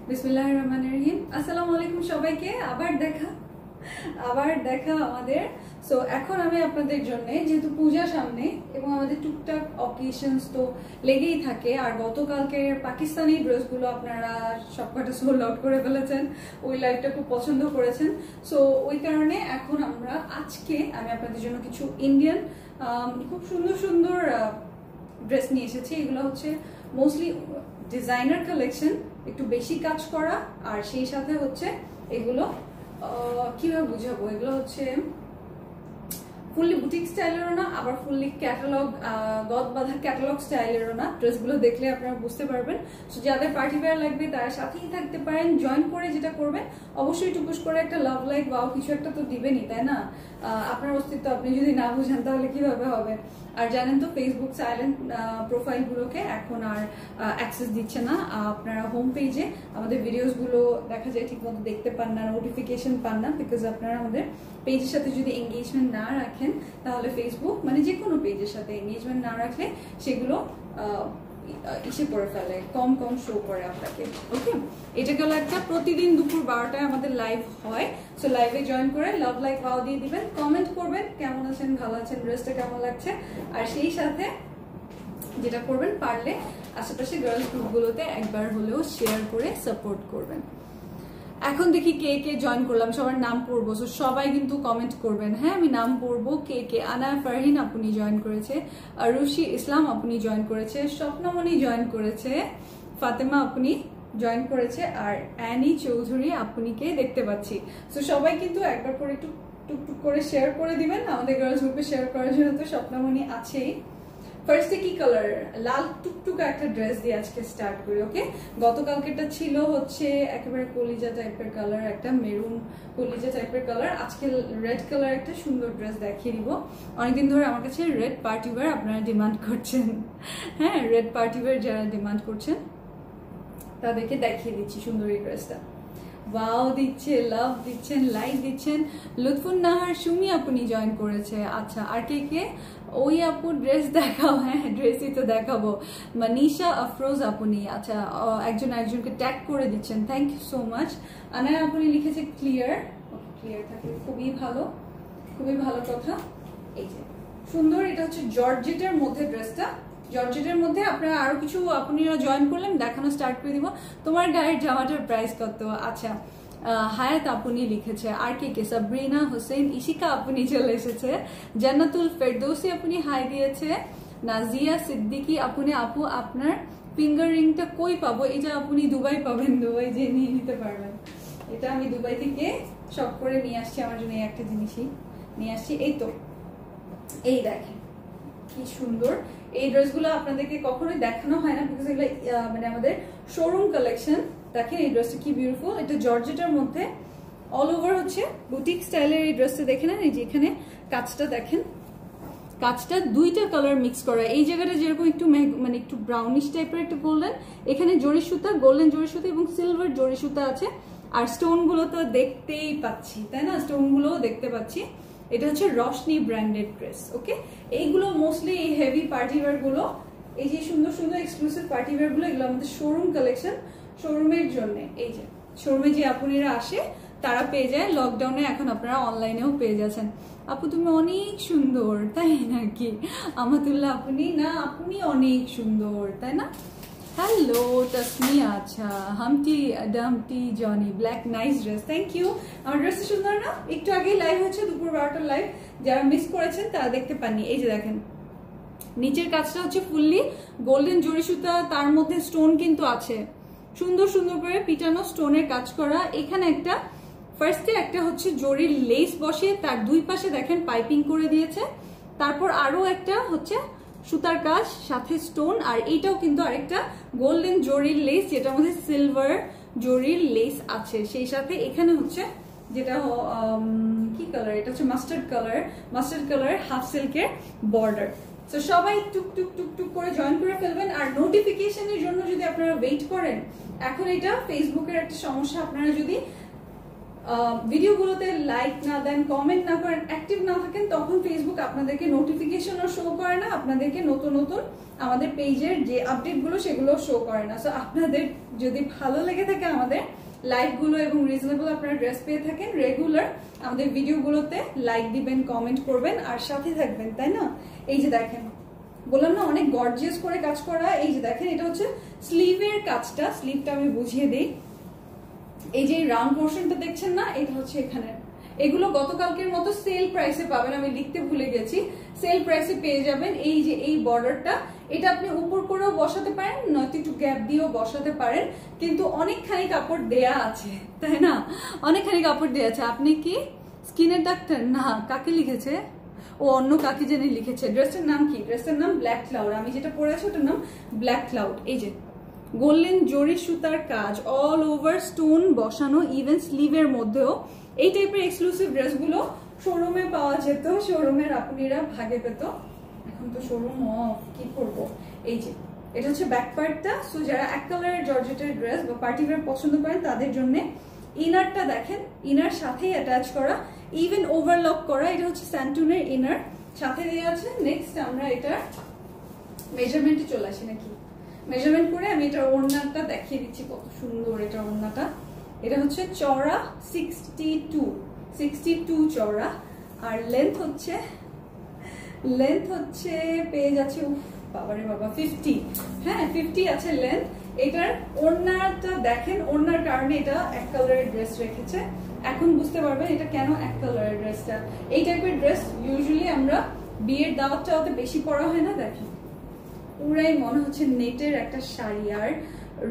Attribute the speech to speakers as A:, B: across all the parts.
A: বিসমিল্লাহির রহমানির রহিম। আসসালামু আলাইকুম সবাইকে, আবার দেখা আমাদের। সো এখন আমি আপনাদের জন্য, যেহেতু পূজা সামনে এবং আমাদের টুকটাক অকেশনস তো লেগেই থাকে, আর গতকালকের পাকিস্তানি ড্রেসগুলো আপনারা সবকটা সোল্ড আউট করে ফেলেছেন, ওই লাইভটা খুব পছন্দ করেছেন। সো ওই কারণে এখন আজকে আমি আপনাদের জন্য কিছু ইন্ডিয়ান খুব সুন্দর সুন্দর ড্রেস নিয়ে এসেছি। এগুলো হচ্ছে মোস্টলি ডিজাইনার কালেকশন, একটু বেশি কাজ করা, আর সেই সাথে হচ্ছে এগুলো কিভাবে বুঝাবো, এগুলো হচ্ছে ফুললি বুটিক স্টাইলেরও না, আবার ফুললি ক্যাটালগ গদ বাঁধা ক্যাটালগ স্টাইলেরও না। ড্রেসগুলো দেখলে আপনারা বুঝতে পারবেন। সো যাদের পার্টি ওয়্যার লাগবে তারা সাথেই থাকতে পারেন। জয়েন করে যেটা করবেন, অবশ্যই টুকুস করে একটা লাভ লাইক ওয়াও কিছু একটা তো দিবেনই, তাই না? আপনার অস্তিত্ব আপনি যদি না বুঝেন তাহলে কিভাবে হবে? আর জানেন তো ফেসবুক সাইলেন্ট প্রোফাইলগুলোকে এখন আর অ্যাক্সেস দিচ্ছে না। আপনারা হোম পেজে আমাদের ভিডিওসগুলো দেখা যায় ঠিকমতো দেখতে পান না, নোটিফিকেশন পান না, বিকজ আপনারা আমাদের পেজের সাথে যদি এঙ্গেজমেন্ট না রাখেন তাহলে ফেসবুক মানে যে কোনো পেজের সাথে এঙ্গেজমেন্ট না রাখলে সেগুলো ইসে করে ফেলে, কম শো করে আপনাকে। ওকে, এটা গেল একটা। প্রতিদিন দুপুর 12টায় আমাদের লাইভ হয়। সো লাইভে জয়েন করে লাভ লাইক ওয়াও দিয়ে দিবেন, কমেন্ট করবেন কেমন আছেন, ভালো আছেন, ড্রেসটা কেমন লাগছে, আর সেই সাথে যেটা করবেন পারলে আশেপাশে গার্লস গ্রুপগুলোতে একবার হলেও শেয়ার করে সাপোর্ট করবেন। এখন দেখি কে কে জয়েন করলাম, সবার নাম পড়বো। সো সবাই কিন্তু কমেন্ট করবেন। হ্যাঁ, আমি নাম পড়বো। কে কে? আনা ফারহিন আপনি জয়েন করেছে, রুশি ইসলাম আপনি জয়েন করেছে, স্বপ্নমণি জয়েন করেছে, ফাতেমা আপনি জয়েন করেছে, আর অ্যানি চৌধুরী আপনিকে দেখতে পাচ্ছি। সো সবাই কিন্তু একবার করে একটু টুকটুক করে শেয়ার করে দিবেন। আমাদের গার্লস গ্রুপে শেয়ার করার জন্য তো স্বপ্নমণি আছেই। ফার্স্টে কি কালার? লাল টুকটুকা একটা ড্রেস দিয়ে আজকে স্টার্ট করি। ওকে, গতকালকেটা ছিল হচ্ছে একেবারে কলিজা টাইপের কালার, একটা মেরুন কলিজা টাইপের কালার। আজকে রেড কালার একটা সুন্দর ড্রেস দেখিয়ে দিব। অনেকদিন ধরে আমার কাছে রেড পার্টি ওয়্যার আপনারা ডিমান্ড করছেন। হ্যাঁ, রেড পার্টি ওয়্যার যারা ডিমান্ড করছেন তাদেরকে দেখিয়ে দিচ্ছি সুন্দর এই ড্রেসটা। ওয়াও দিচ্ছে, লাভ দিচ্ছেন, লাইক দিচ্ছেন। লুৎফুন নাহার সুমি আপনি জয়েন করেছে। আচ্ছা, আর কে কে? ওই আপু ড্রেস দেখাও। হ্যাঁ, ড্রেসই তো দেখাবো। মানিশা আফরোজ আপনি, আচ্ছা একজনকে ট্যাগ করে দিচ্ছেন, thank you so much. Anaya আপনি লিখেছে ক্লিয়ার। ক্লিয়ার থাকলে খুবই ভালো কথা। এই যে সুন্দর, এটা হচ্ছে জর্জেটের মধ্যে ড্রেসটা। জর্জেটের মধ্যে আপনারা আরো কিছু আপনারা জয়েন করলেন, দেখানো স্টার্ট করে দিব। তোমার গায়ের জামাটার প্রাইস কত? আচ্ছা, হায়াত আপনি লিখেছে। আর কে কে? সাবরিনা হোসেন, ইশিকা আপনি চলে এসেছে, জান্নাতুল ফেরদৌসি আপনি হাই দিয়েছে, নাজিয়া সিদ্দিকি আপনি। আপু আপনার ফিঙ্গার রিংটা কই পাবো? এটা আপনি দুবাই পাবেন, দুবাই যে নিয়ে নিতে পারবেন। এটা আমি দুবাই থেকে শপ করে নিয়ে আসছি, আমার জন্য এই একটা জিনিসই নিয়ে আসছি। এই তো, এই দেখেন কি সুন্দর এই ড্রেসগুলো আপনাদেরকে কখনোই দেখানো হয় না, বিকজ এগুলো মানে আমাদের শোরুম কালেকশন। দেখেন এই ড্রেসটা কি বিউটিফুল, এটা জর্জেটের মধ্যে অল ওভার হচ্ছে বুটিক স্টাইলের এই ড্রেসটা দেখে নেন। এই যে এখানে কাজটা দেখেন, কাজটা দুইটা কালার মিক্স করা। এই জায়গাটা যেরকম একটু মানে একটু ব্রাউনিশ টাইপের একটা গোল্ডেন, এখানে জরি সুতা, গোল্ডেন জরি সুতা এবং সিলভার জরি সুতা আছে। আর স্টোন গুলো তো দেখতেই পাচ্ছি, তাই না? স্টোন গুলোও দেখতে পাচ্ছি। এটা হচ্ছে রশনি ব্র্যান্ডেড ড্রেস। ওকে, এইগুলো মোস্টলি এই হেভি পার্টি ওয়্যার গুলো, এই যে সুন্দর সুন্দর এক্সক্লুসিভ পার্টি ওয়্যার গুলো, এগুলো আমাদের শোরুম কালেকশন। শোরুমের জন্য এই যে শোরুমে যে আপুনিরা আসে তারা পেয়ে যায়। লকডাউনে এখন আপনারা অনলাইনেও পেয়ে যাচ্ছেন। আপু তুমি অনেক সুন্দর, তাই নাকি? আমাতুল্লাহ আপনি না, আপনি অনেক সুন্দর, তাই না? হ্যালো তাসমিয়া, আচ্ছা Humpty Johnny black, nice dress, thank you. আমার ড্রেসটা সুন্দর না? একটু আগেই লাইভ হচ্ছে, দুপুর 12টার লাইভ, যারা মিস করেছেন তারা দেখতে পাননি। এই যে দেখেন নিচের কাজটা হচ্ছে ফুললি গোল্ডেন জরি সুতা, তার মধ্যে স্টোন কিন্তু আছে, সুন্দর সুন্দর করে পিটানো স্টোনের কাজ করা। এখানে একটা ফার্স্টে একটা হচ্ছে জরির লেস বসিয়ে তার দুই পাশে দেখেন পাইপিং করে দিয়েছে, তারপর আরো একটা হচ্ছে সুতার কাজ সাথে স্টোন, আর এইটাও কিন্তু আরেকটা গোল্ডেন জরির লেস যেটার মধ্যে সিলভার জরির লেস আছে। সেই সাথে এখানে হচ্ছে যেটা কি কালার, এটা হচ্ছে মাস্টার্ড কালার হাফ সিল্কের বর্ডার। তো সবাই টুকটুক টুকটুক করে জয়েন করে ফেলবেন। আর নোটিফিকেশনের জন্য যদি আপনারা ওয়েট করেন, এখন এটা ফেসবুকের একটা সমস্যা, আপনারা যদি ভিডিওগুলোতে লাইক না দেন, কমেন্ট না করেন, অ্যাক্টিভ না থাকেন, তখন ফেসবুক আপনাদেরকে নোটিফিকেশনও শো করে না, আপনাদেরকে নতুন নতুন আমাদের পেজের যে আপডেটগুলো সেগুলো শো করে না। সো আপনাদের যদি ভালো লেগে থাকে আমাদের লাইকগুলো এবং রিজনেবল আপনারা ড্রেস পেয়ে থাকেন, রেগুলার আমাদের ভিডিওগুলোতে লাইক দিবেন, কমেন্ট করবেন আর সাথে থাকবেন, তাই না? এই যে দেখেন, বললাম না অনেক গর্জিয়াস করে কাজ করা। এই যে দেখেন, এটা হচ্ছে স্লিভের কাজটা, স্লিভটা আমি বুঝিয়ে দিই। এই যে রাউন্ড পোর্শনটা দেখছেন না, এটা হচ্ছে এখানে। এগুলো গতকালকের মতো সেল প্রাইসে পাবেন, আমি লিখতে ভুলে গেছি, সেল প্রাইসে পেয়ে যাবেন। এই যে এই বর্ডারটা, এটা আপনি উপর করেও বসাতে পারেন, নয়তো একটু গ্যাপ দিয়েও বসাতে পারেন, কিন্তু অনেকখানি কাপড় দেয়া আছে, তাই না? অনেকখানি কাপড় দেয়া আছে। আপনি কি স্কিনের ডাক্তার? না, কাকে লিখেছে? ও অন্য কাকে জেনে লিখেছে। ড্রেসের নাম কি? ড্রেসের নাম ব্ল্যাক ক্লাউড। আমি যেটা পরে আছি ওটার নাম ব্ল্যাক ক্লাউড। এই যে গোল্ডেন জরি সুতার কাজ, অল ওভার স্টোন বসানো, ইভেন স্লিভের মধ্যেও। এই টাইপের এক্সক্লুসিভ ড্রেসগুলো শোরুমে পাওয়া যেত, শোরুমের আপনারা ভাগে পেত, এখন তো শোরুম অফ, কি করব। এই যে এটা হচ্ছে ব্যাক পার্টটা। সো যারা এক কালারের জর্জেটের ড্রেস বা পার্টি ওয়্যার পছন্দ করেন তাদের জন্য। ইনারটা দেখেন, ইনার সাথেই অ্যাটাচ করা, ইভেন ওভারলক করা। এটা হচ্ছে স্যান্টুনের ইনার সাথে দেওয়া আছে। নেক্সট আমরা এটা মেজারমেন্টে চলে আসি নাকি, মেজারমেন্ট করে আমি এটার ওড়নাটা দেখিয়ে দিচ্ছি, কত সুন্দর এটা ওড়নাটা। এটা হচ্ছে চওড়া 62 চওড়া, আর লেন্থ হচ্ছে পেয়ে যাচ্ছে বাবারে বাবা 50, হ্যাঁ 50 আছে লেন্থ। এটার ওড়নাটা দেখেন, ওড়নার কারণে এটা এক কালারের ড্রেস রেখেছে। এখন বুঝতে পারবেন এটা কেন এক কালারের ড্রেসটা। এই টাইপের ড্রেস ইউজুয়ালি আমরা বিয়ের দাওয়াতে বেশি পরা হয় না। দেখেন পুরাই মনে হচ্ছে নেটের একটা শাড়ি, আর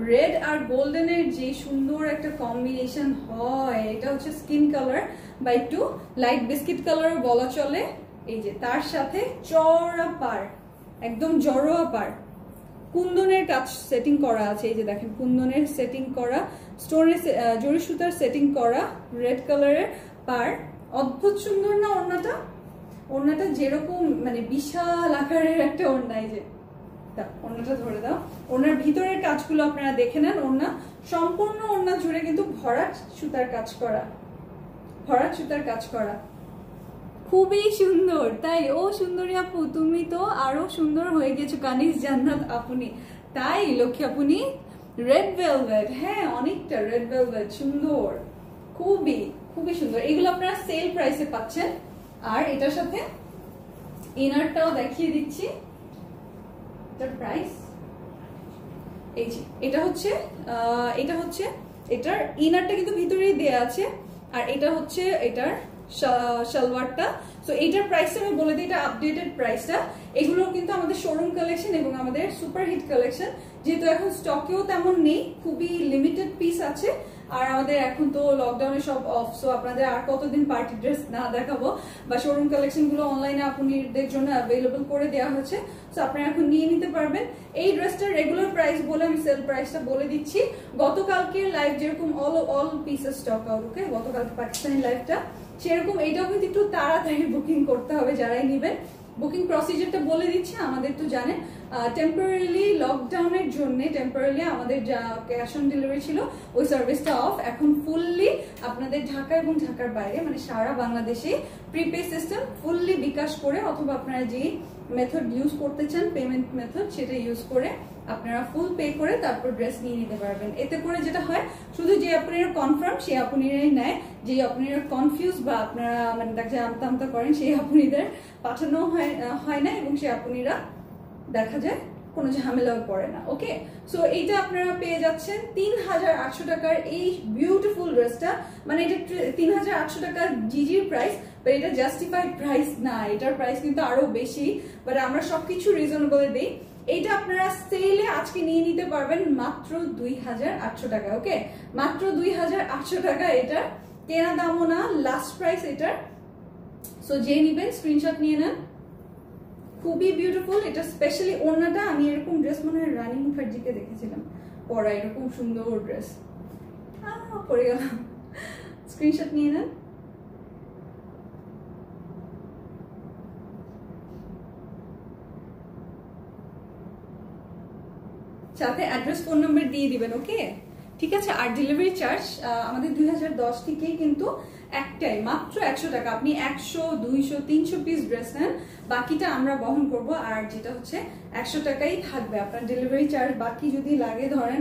A: রেড আর গোল্ডেনের যে সুন্দর একটা কম্বিনেশন হয়, এটা হচ্ছে স্কিন কালার বা একটু লাইট বিস্কিট কালার বলা চলে। এই যে তার সাথে চওড়া পার, একদম জড়োয়া পার, কুন্দনের কাজ সেটিং করা আছে। এই যে দেখেন কুন্দনের সেটিং করা, স্টোনের জরি সুতার সেটিং করা, রেড কালারের পার। অদ্ভুত সুন্দর না ওড়নাটা? ওড়নাটা যেরকম মানে বিশাল আকারের একটা ওড়না। এই যে ওড়নাটা ধরে দাও, ওড়নার ভিতরের কাজগুলো আপনারা দেখে নেন। ওড়না সম্পূর্ণ ওড়না জুড়ে কিন্তু ভরাট সুতার কাজ করা, ভরাট সুতার কাজ করা, খুবই সুন্দর। তাই ও সুন্দরী আপু, তুমি তো আরো সুন্দর হয়ে গেছো কানিজ জান্নাত আপনি। তাই লক্ষ্মী আপনি রেড ভেলভেট, হ্যাঁ অনেকটা রেড ভেলভেট, সুন্দর, খুবই খুবই সুন্দর। এগুলো আপনারা সেল প্রাইসে পাচ্ছেন। আর এটার সাথে ইনারটাও দেখিয়ে দিচ্ছি, এটার প্রাইস এই যে এটা হচ্ছে এটার ইনারটা কিন্তু ভিতরেই দেয়া আছে, আর এটা হচ্ছে এটার সালোয়ারটা। সো এইটার প্রাইসটা আমি বলে দিই, এটা আপডেটেড প্রাইসটা। এগুলো কিন্তু আমাদের শোরুম কালেকশন এবং আমাদের সুপার হিট কালেকশন, যেহেতু এখন স্টকেও তেমন নেই, খুবই লিমিটেড পিস আছে। আর আমাদের এখন তো লকডাউনে সব অফ, সো আপনাদের আর কতদিন পার্টি ড্রেস না দেখাবো, বা শোরুম কালেকশন গুলো অনলাইনে আপনাদের জন্য অ্যাভেলেবল করে দেওয়া হয়েছে। সো আপনারা এখন নিয়ে নিতে পারবেন। এই ড্রেসটার রেগুলার প্রাইস বলে আমি সেল প্রাইসটা বলে দিচ্ছি। গতকালকে লাইভ যেরকম অল পিসেস স্টক আউট, ওকে, গতকালকে পাকিস্তানি লাইভটা সেরকম এইটাও কিন্তু একটু তাড়াতাড়ি বুকিং করতে হবে যারাই নেবেন। বুকিং প্রসিজারটা বলে দিচ্ছি। আমাদের তো জানেন টেম্পোরারিলি লকডাউনের জন্য টেম্পোরারিলি আমাদের যা ক্যাশ অন ডেলিভারি ছিল ওই সার্ভিসটা অফ। এখন ফুললি আপনাদের ঢাকা এবং ঢাকার বাইরে মানে সারা বাংলাদেশে প্রিপে সিস্টেম ফুললি বিকাশ করে, অথবা আপনারা যে মেথড ইউজ করতে চান পেমেন্ট মেথড, সেটা ইউজ করে আপনারা ফুল পে করে তারপর ড্রেস নিয়ে নিতে পারবেন। এতে করে যেটা হয়, শুধু যে আপনারা কনফার্ম সেই আপনারাই নেয়, যে আপনারা কনফিউজ বা আপনারা মানে তাকে আমতা আমতা করেন সেই আপনাদের পাঠানো হয় না, এবং সেই আপনারা দেখা যায় কোনো ঝামেলাও পড়ে না। ওকে, সো এইটা আপনারা পেয়ে যাচ্ছেন 3800 টাকার এই বিউটিফুল ড্রেসটা। মানে এটা 3800 টাকার জিজির প্রাইস, বাট এটা জাস্টিফাইড প্রাইস না, এটার প্রাইস কিন্তু আরো বেশি, বাট আমরা সবকিছু রিজনেবল দিই। এইটা আপনারা সেলে আজকে নিয়ে নিতে পারবেন মাত্র 2800 টাকা। ওকে, মাত্র 2800 টাকা। এটা কেনা দামও না, লাস্ট প্রাইস এটার। সো যে নিবেন স্ক্রিনশট নিয়ে নেন। খুবই বিউটিফুল এটা, স্পেশালি ওড়নাটা। আমি এরকম ড্রেস মনে হয় রানী মুখার্জিকে দেখেছিলাম পরা, এরকম সুন্দর ড্রেস পরে গেলাম। স্ক্রিনশট নিয়ে নেন। সাথে অ্যাড্রেস ফোন নাম্বার দিয়ে দিবেন। ওকে, ঠিক আছে। আর ডেলিভারি চার্জ আমাদের 2010 থেকেই কিন্তু একটাই মাত্র 100 টাকা। আপনি 100, 200, 300 পিস ড্রেস নেন, বাকিটা আমরা বহন করব। আর যেটা হচ্ছে 100 টাকাই থাকবে আপনার ডেলিভারি চার্জ। বাকি যদি লাগে ধরেন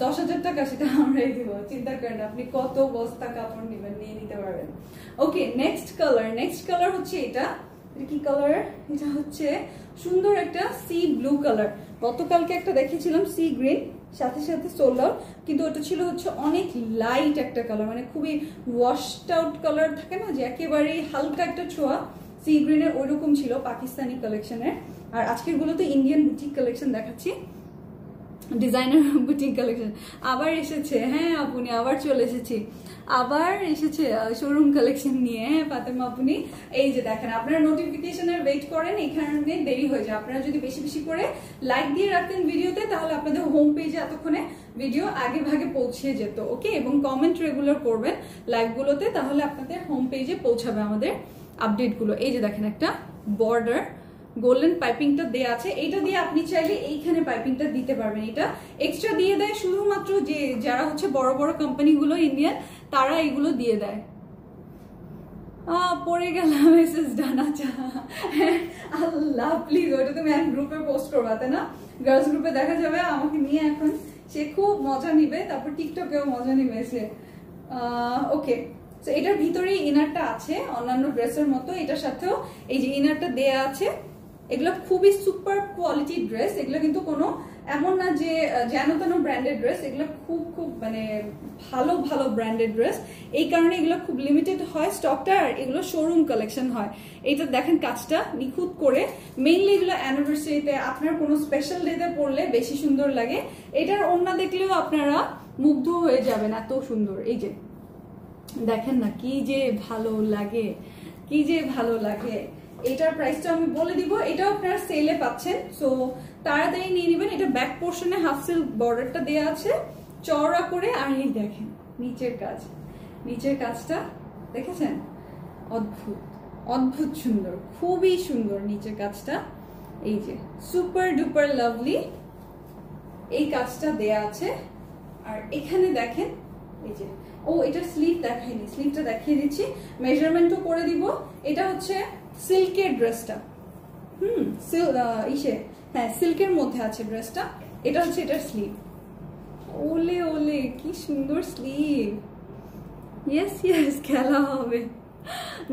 A: 10,000 টাকা, সেটা আমরাই দিব, চিন্তা করেন। আপনি কত বস্তা কাপড় নেবেন, নিয়ে নিতে পারবেন। ওকে, নেক্সট কালার হচ্ছে এটা কি কালার? এটা হচ্ছে সুন্দর একটা সি ব্লু কালার। গতকালকে একটা দেখিয়েছিলাম সি গ্রিন, সাথে সাথে সোলার, কিন্তু ওটা ছিল হচ্ছে অনেক লাইট একটা কালার, মানে খুবই ওয়াশড আউট কালার থাকে না, যে একেবারেই হালকা একটা ছোঁয়া, সি গ্রিনের ওইরকম ছিল পাকিস্তানি কালেকশনের। আর আজকের গুলোতে ইন্ডিয়ান বুটিক কালেকশন দেখাচ্ছি, ডিজাইনার বুটিক কালেকশন আবার এসেছে। হ্যাঁ আপনি আবার চলে এসেছি, আবার এসেছে শোরুম কালেকশন নিয়ে। হ্যাঁ ফাতেমা আপনি, এই যে দেখেন, আপনারা নোটিফিকেশনের ওয়েট করেন, এখানে দেরি হয়ে যায়। আপনারা যদি বেশি বেশি করে লাইক দিয়ে রাখতেন ভিডিওতে, তাহলে আপনাদের হোম পেজে এতক্ষণে ভিডিও আগে ভাগে পৌঁছে যেত। ওকে, এবং কমেন্ট রেগুলার করবেন লাইভগুলোতে, তাহলে আপনাদের হোম পেজে পৌঁছাবে আমাদের আপডেটগুলো। এই যে দেখেন, একটা বর্ডার গোল্ডেন পাইপিংটা দেয়া আছে, এটা দিয়ে আপনি চাইলে এইখানে পাইপিংটা দিতে পারবেন। এটা এক্সট্রা দিয়ে দেয় শুধুমাত্র যে যারা হচ্ছে বড় বড় কোম্পানিগুলো ইন্ডিয়ান, তারা এগুলো দিয়ে দেয়। পড়ে গেলাম মেসেজ ডানা চা। আল্লাহ প্লিজ, ওটা তুমি এক গ্রুপে পোস্ট করবা, তাই না? গার্লস গ্রুপে দেখা যাবে আমাকে নিয়ে, এখন সে খুব মজা নিবে, তারপর টিকটকেও মজা নিবে সে। ওকে, তো এটার ভিতরেই ইনারটা আছে অন্যান্য ড্রেসের মতো, এটার সাথেও এই যে ইনারটা দেয়া আছে। এগুলো খুবই সুপার কোয়ালিটি ড্রেস, এগুলো কিন্তু কোনো এমন না যে যেন তেন ব্র্যান্ডেড ড্রেস, এগুলো খুব খুব মানে ভালো ভালো ব্র্যান্ডেড ড্রেস। এই কারণে এগুলো খুব লিমিটেড হয় স্টকটা, আর এগুলো শোরুম কালেকশন হয়। এইটা দেখেন কাজটা নিখুঁত করে, মেইনলি এগুলো অ্যানিভার্সারিতে, আপনার কোনো স্পেশাল ডেতে পরলে বেশি সুন্দর লাগে। এটার ওড়না দেখলেও আপনারা মুগ্ধ হয়ে যাবেন, এত সুন্দর। এই যে দেখেন না, কি যে ভালো লাগে, কি যে ভালো লাগে। এটার প্রাইসটা আমি বলে দিব, এটাও আপনারা সেলে পাচ্ছেন, সো তাড়াতাড়ি নিয়ে নেবেন। এটা ব্যাক পোর্শনে হাফ সিল্ক বর্ডারটা দেওয়া আছে চওড়া করে, আর এই দেখেন নিচের কাজ, নিচের কাজটা দেখেছেন? অদ্ভুত অদ্ভুত সুন্দর, খুবই সুন্দর নিচের কাজটা। এই যে সুপার ডুপার লাভলি এই কাজটা দেয়া আছে। আর এখানে দেখেন, এই যে এটার স্লিভ দেখাইনি, স্লিভটা দেখিয়ে দিচ্ছি, মেজারমেন্টও করে দিব। এটা হচ্ছে সিল্কের ড্রেসটা, হ্যাঁ সিল্কের মধ্যে আছে ড্রেসটা। এটা হচ্ছে এটার স্লিভ। ওলে ওলে কি সুন্দর স্লিভ। ইয়েস ইয়েস, খেলা হবে।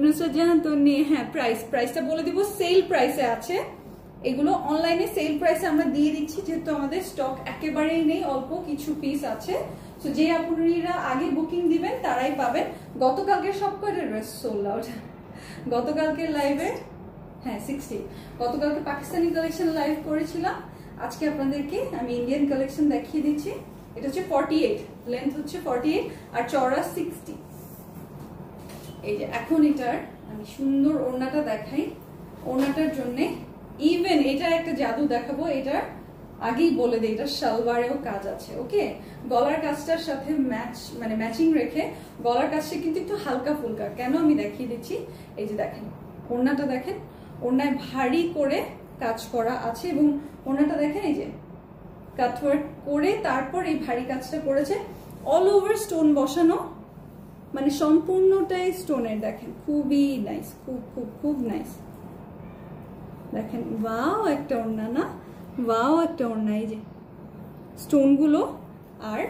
A: নুসরাত জাহান তো নেই। হ্যাঁ প্রাইসটা বলে দিব, সেল প্রাইসে আছে এগুলো। অনলাইনে সেল প্রাইসে আমরা দিয়ে দিচ্ছি, যেহেতু আমাদের স্টক একেবারেই নেই, অল্প কিছু পিস আছে। তো যে আপনারা আগে বুকিং দিবেন তারাই পাবেন। গতকালকে সব কয়টা ড্রেস সোল্ড আউট, গতকালকে লাইভে। হ্যাঁ 60, গতকালকে পাকিস্তানি কালেকশন লাইভ করেছিলাম, আজকে আপনাদেরকে আমি ইন্ডিয়ান কালেকশন দেখিয়ে দিচ্ছি। এটা হচ্ছে 48, লেন্থ হচ্ছে 48 আর চওড়া 60। এই যে এখন এটার আমি সুন্দর ওড়নাটা দেখাই। ওড়নাটার জন্য ইভেন এটা একটা জাদু দেখাবো, এটার আগেই বলে দিই, এটা সালোয়ারেও কাজ আছে। ওকে, গলার কাজটার সাথে ম্যাচিং রেখে গলার কাজটা কিন্তু একটু হালকা ফুলকা। কেন আমি দেখিয়ে দিচ্ছি, এই যে দেখেন ওড়নাটা দেখেন, ওড়নায় ভারী করে কাজ করা আছে, এবং ওড়নাটা দেখেন এই যে কাটওয়ার্ক করে তারপর এই ভারী কাজটা করেছে। অল ওভার স্টোন বসানো, মানে সম্পূর্ণটাই স্টোনের। দেখেন খুবই নাইস, খুব খুব খুব নাইস। দেখেন ওয়াও একটা ওড়না না, ওয়াও একটা ওড়না। এই যে স্টোনগুলো আর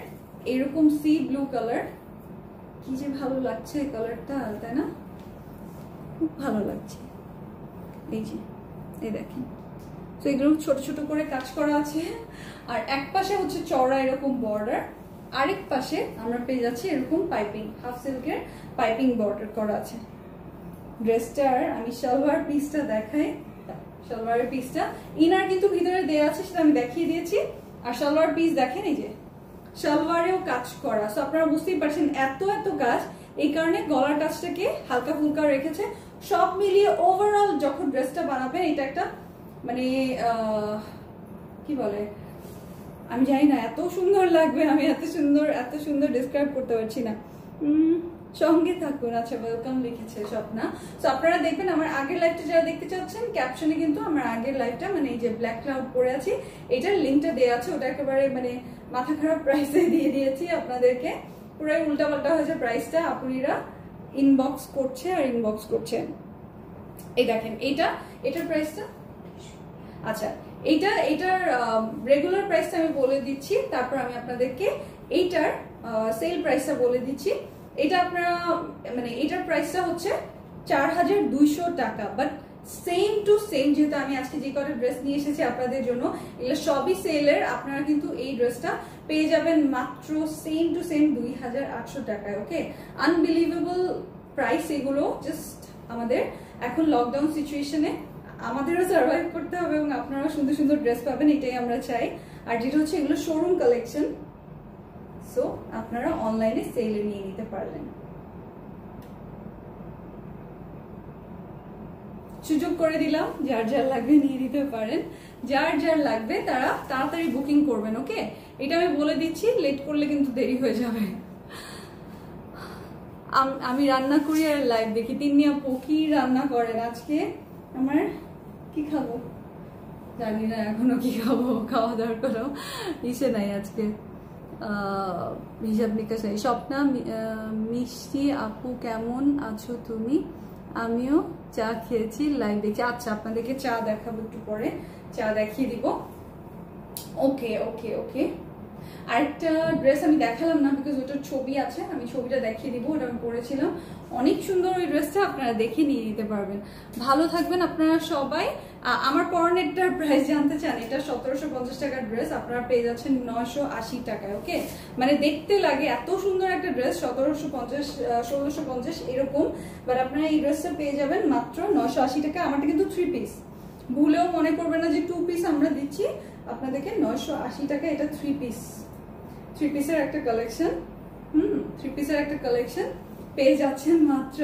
A: এরকম সি ব্লু কালার, কি যে ভালো লাগছে এই কালারটা, তাই না? খুব ভালো লাগছে। এই যে এই দেখেন, তো এগুলো ছোট ছোট করে কাজ করা আছে। আর এক পাশে হচ্ছে চওড়া এরকম বর্ডার, আরেক পাশে আমরা পেয়ে যাচ্ছি এরকম পাইপিং, হাফ সিল্কের পাইপিং বর্ডার করা আছে। ড্রেসটার আমি সালোয়ার পিসটা দেখাই। সালোয়ারের পিসটা ইনার কিন্তু ভিতরে দেয়া আছে, সেটা আমি দেখিয়ে দিয়েছি। আর সালোয়ার পিস দেখেন, এই যে সালোয়ারেও কাজ করা। সো আপনারা বুঝতেই পারছেন এত এত কাজ, এই কারণে গলার কাজটাকে হালকা ফুলকা রেখেছে। সব মিলিয়ে ওভারঅল যখন ড্রেসটা বানাবেন, এটা একটা মানে কি বলে আমি জানি না, এত সুন্দর লাগবে, আমি এত সুন্দর ডিসক্রাইব করতে পারছি না। সঙ্গে থাকুন। আচ্ছা ওয়েলকাম লিখেছে স্বপ্না। তো আপনারা দেখবেন আমার আগের লাইভটা যারা দেখতে চাচ্ছেন, ক্যাপশনে কিন্তু আমার আগের লাইভটা, মানে এই যে ব্ল্যাক ক্লাউড পরে আছি, এটার লিঙ্কটা দেওয়া আছে। ওটা একেবারে মানে মাথা খারাপ প্রাইসে দিয়ে দিয়েছি আপনাদেরকে, পুরাই উল্টাপাল্টা হয়েছে প্রাইসটা। আপুরা ইনবক্স করছে আর ইনবক্স করছে। এই দেখেন এটার প্রাইসটা, আচ্ছা এটার রেগুলার প্রাইসটা আমি বলে দিচ্ছি, তারপর আমি আপনাদেরকে এইটার সেল প্রাইসটা বলে দিচ্ছি। এটা আপনারা মানে এটার প্রাইসটা হচ্ছে 4200 টাকা, বাট সেম টু সেম, যেহেতু আমি আজকে যে কটা ড্রেস নিয়ে এসেছি আপনাদের জন্য এগুলো সবই সেলের, আপনারা কিন্তু এই ড্রেসটা পেয়ে যাবেন মাত্র সেম টু সেম 2800 টাকায়। ওকে, আনবিলিভেবল প্রাইস এগুলো। জাস্ট আমাদের এখন লকডাউন সিচুয়েশনে আমাদেরও সার্ভাইভ করতে হবে এবং আপনারা সুন্দর সুন্দর ড্রেস পাবেন, এটাই আমরা চাই। আর যেটা হচ্ছে এগুলো শোরুম কালেকশন, সো আপনারা অনলাইনে সেলে নিয়ে নিতে পারলেন। সুযোগ করে দিলাম, যার যার লাগবে নিয়ে নিতে পারেন, যার যার লাগবে তারা তাড়াতাড়ি বুকিং করবেন। ওকে, এটা আমি বলে দিচ্ছি, লেট করলে কিন্তু দেরি হয়ে যাবে। আমি রান্না করি আর লাইভ দেখি। তিন্নি আপু কি রান্না করেন আজকে? আমার কি খাবো জানি না এখনো, কি খাবো, খাওয়া দাওয়ার কোনো ইসে নাই আজকে, হিসাব নিকাশ নাই। স্বপ্না মিষ্টি আপু কেমন আছো তুমি? আমিও চা খেয়েছি, লাইভ দেখছি। আচ্ছা, আপনাদেরকে চা দেখাবো একটু পরে, চা দেখিয়ে দিব। ওকে ওকে ওকে, আরেকটা ড্রেস আমি দেখালাম না বিকজ ওটার ছবি আছে, আমি ছবিটা দেখিয়ে দিব। ওটা আমি পরেছিলাম, অনেক সুন্দর ওই ড্রেসটা, আপনারা দেখে নিয়ে নিতে পারবেন। ভালো থাকবেন আপনারা সবাই। আমার পরনেরটার প্রাইস জানতে চান? এটা 1750 টাকার ড্রেস, আপনারা পেয়ে যাচ্ছেন 980 টাকায়। ওকে, মানে দেখতে লাগে এত সুন্দর একটা ড্রেস 1750 1650 এরকম, বাট আপনারা এই ড্রেসটা পেয়ে যাবেন মাত্র 980 টাকা। আমারটা কিন্তু 3 পিস, ভুলেও মনে করবেন না যে 2 পিস আমরা দিচ্ছি আপনাদেরকে। 980 টাকা, এটা 3 পিসের একটা কালেকশন। 3 পিসের একটা কালেকশন পেয়ে যাচ্ছেন মাত্র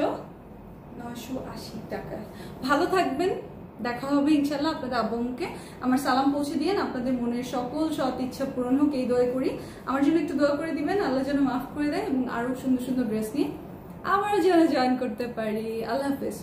A: 980 টাকায়। ভালো থাকবেন, দেখা হবে ইনশাল্লাহ। আপনাদের আব্বুকে আমার সালাম পৌঁছে দিয়েন, আপনাদের মনের সকল সৎ ইচ্ছা পূরণ হোক এই দোয়া করি। আমার জন্য একটু দোয়া করে দিবেন, আল্লাহ যেন মাফ করে দেয় এবং আরো সুন্দর সুন্দর ড্রেস নিয়ে আবারও যেন জয়েন করতে পারি। আল্লাহ হাফেজ।